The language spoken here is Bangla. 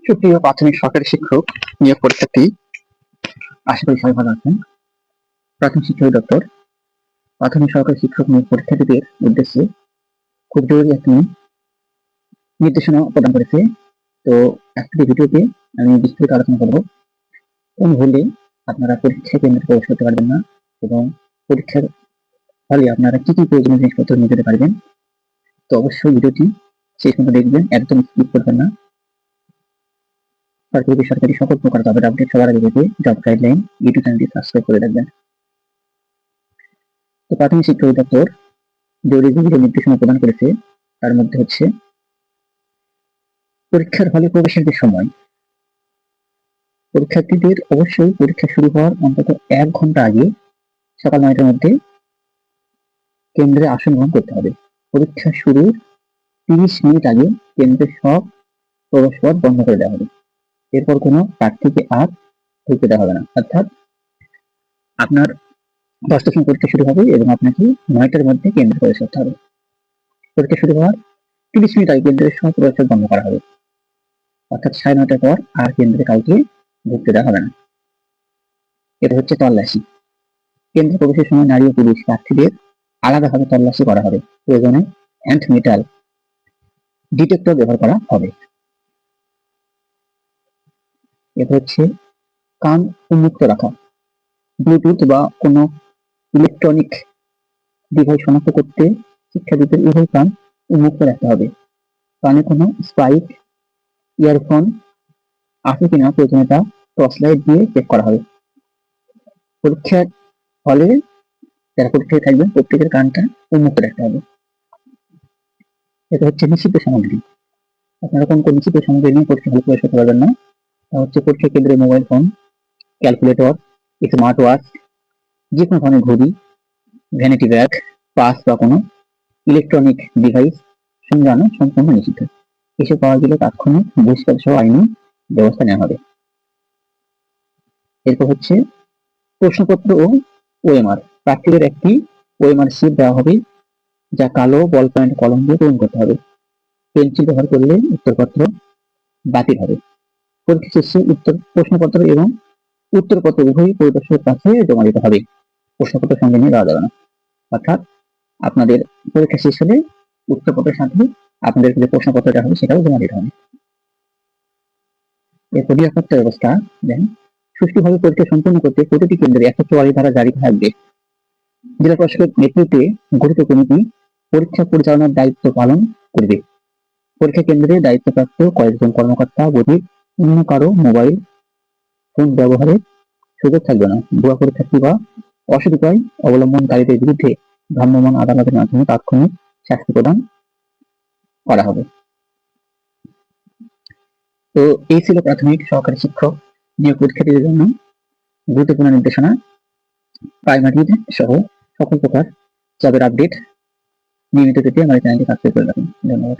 সুপ্রিয় প্রাথমিক সরকারি শিক্ষক নিয়োগ পরীক্ষার্থী, আশা করি সবাই ভালো আছেন। প্রাথমিক শিক্ষা অধিদপ্তর প্রাথমিক সরকারি শিক্ষক নিয়োগ পরীক্ষার্থীদের উদ্দেশ্যে খুব জরুরি একটি নির্দেশনা প্রদান করেছে। তো আজকের ভিডিওতে আমি বিস্তারিত আলোচনা করব কোন ভুলে আপনারা পরীক্ষা কেন্দ্রে প্রবেশ করতে পারবেন না এবং পরীক্ষার ফলে আপনারা কি কি প্রয়োজনীয় জিনিসপত্র নিয়ে যেতে পারবেন। তো অবশ্যই ভিডিওটি শেষ পর্যন্ত দেখবেন, একদম স্কিপ করবেন না। সরকারি বেসরকারি সকল প্রকার জবের আপডেট সবার আগে পেতে জব গাইডলাইন ইউটিউব চ্যানেলটি সাবস্ক্রাইব করে রাখবেন। তো প্রাথমিক শিক্ষা অধিদপ্তর জরুরি যেগুলো নির্দেশনা প্রদান করেছে তার মধ্যে হচ্ছে পরীক্ষার হলে প্রবেশের যে সময়, পরীক্ষার্থীদের অবশ্যই পরীক্ষা শুরু হওয়ার অন্তত 1 ঘন্টা আগে সকাল 9টার মধ্যে কেন্দ্রে আসন গ্রহণ করতে হবে। পরীক্ষা শুরুর 30 মিনিট আগে কেন্দ্রের সব প্রবেশ পথ বন্ধ করে দেওয়া হবে। এরপর কোনো প্রার্থীকে আর ঢুকতে দেওয়া হবে না। অর্থাৎ আপনার 10টার সময় পরীক্ষা শুরু হবে এবং আপনাকে 9টার মধ্যে কেন্দ্রে প্রবেশ করতে হবে। পরীক্ষা শুরু হওয়ার 30 মিনিট আগে কেন্দ্রের সব প্রবেশ পথ বন্ধ করা হবে। অর্থাৎ 9:30টার পর আর কেন্দ্রে কাউকে ঢুকতে দেওয়া হবে না। এটা হচ্ছে তল্লাশি। কেন্দ্রে প্রবেশের সময় নারী ও পুরুষ প্রার্থীদের আলাদাভাবে তল্লাশি করা হবে। প্রয়োজনে অ্যান্ড মেটাল ডিটেক্টর ব্যবহার করা হবে। এটা হচ্ছে কান উন্মুক্ত রাখা। ব্লুটুথ বা কোনো ইলেকট্রনিক ডিভাইস শনাক্ত করতে শিক্ষার্থীদের উভয় কান উন্মুক্ত রাখতে হবে। কানে কোনো স্পাইক ইয়ারফোন আছে কিনা প্রয়োজনে তা টর্চ লাইট দিয়ে চেক করা হবে। পরীক্ষার হলে যারা পরীক্ষায় থাকবেন প্রত্যেকের কানটা উন্মুক্ত রাখতে হবে। এটা হচ্ছে নিষিদ্ধ সামগ্রী। আপনারা কোন নিষিদ্ধ সামগ্রী নিয়ে পরীক্ষা হলে প্রবেশ করতে পারবেন না। তা হচ্ছে পরীক্ষা কেন্দ্রে mobile phone, calculator, smart watch, যে কোনো ধরনের ঘড়ি, ভ্যানিটি ব্যাগ, পাস বা কোনো ইলেকট্রনিক ডিভাইস সঙ্গে আনা সম্পূর্ণ নিষিদ্ধ। এসব পাওয়া গেলে তাৎক্ষণিক বহিষ্কার সহ আইনি ব্যবস্থা নেওয়া হবে। এরপর হচ্ছে প্রশ্নপত্র ও ওএমআর। প্রার্থীদের একটি ওএমআর শিট দেওয়া হবে যা কালো বল পয়েন্ট কলম দিয়ে পূরণ করতে হবে। পেন্সিল ব্যবহার করলে উত্তরপত্র বাতিল হবে। পরীক্ষা শেষে প্রশ্নপত্র এবং উত্তরপত্র উভয়ই পরিদর্শকের কাছে জমা দিতে হবে। প্রশ্নপত্র সঙ্গে নিয়ে দেওয়া যাবে না। অর্থাৎ আপনাদের পরীক্ষা শেষ হলে উত্তরপত্রের সাথে আপনাদের যে প্রশ্নপত্রটা হবে সেটাও জমা দিতে হবে। এরপর নিরাপত্তা ব্যবস্থা দেন। সুষ্ঠুভাবে পরীক্ষা সম্পন্ন করতে প্রতিটি কেন্দ্রে 144 ধারা জারি থাকবে। জেলা প্রশাসকের নেতৃত্বে গঠিত কমিটি পরীক্ষা পরিচালনার দায়িত্ব পালন করবে। পরীক্ষা কেন্দ্রে দায়িত্বপ্রাপ্ত কয়েকজন কর্মকর্তা অধিক অন্য কারো মোবাইল ফোন ব্যবহারের সুযোগ থাকবে না। ভুয়া পরীক্ষার্থী বা অসৎ উপায় অবলম্বনকারীদের বিরুদ্ধে ভ্রাম্যমাণ আদালতের মাধ্যমে তাৎক্ষণিক শাস্তি প্রদান করা হবে। তো এই ছিল প্রাথমিক সহকারী শিক্ষক নিয়োগ পরীক্ষার্থীদের জন্য গুরুত্বপূর্ণ নির্দেশনা। প্রাইমারি সহ সকল প্রকার জবের আপডেট নিয়মিত পেতে আমার চ্যানেলটি সাবস্ক্রাইব করে রাখুন। ধন্যবাদ।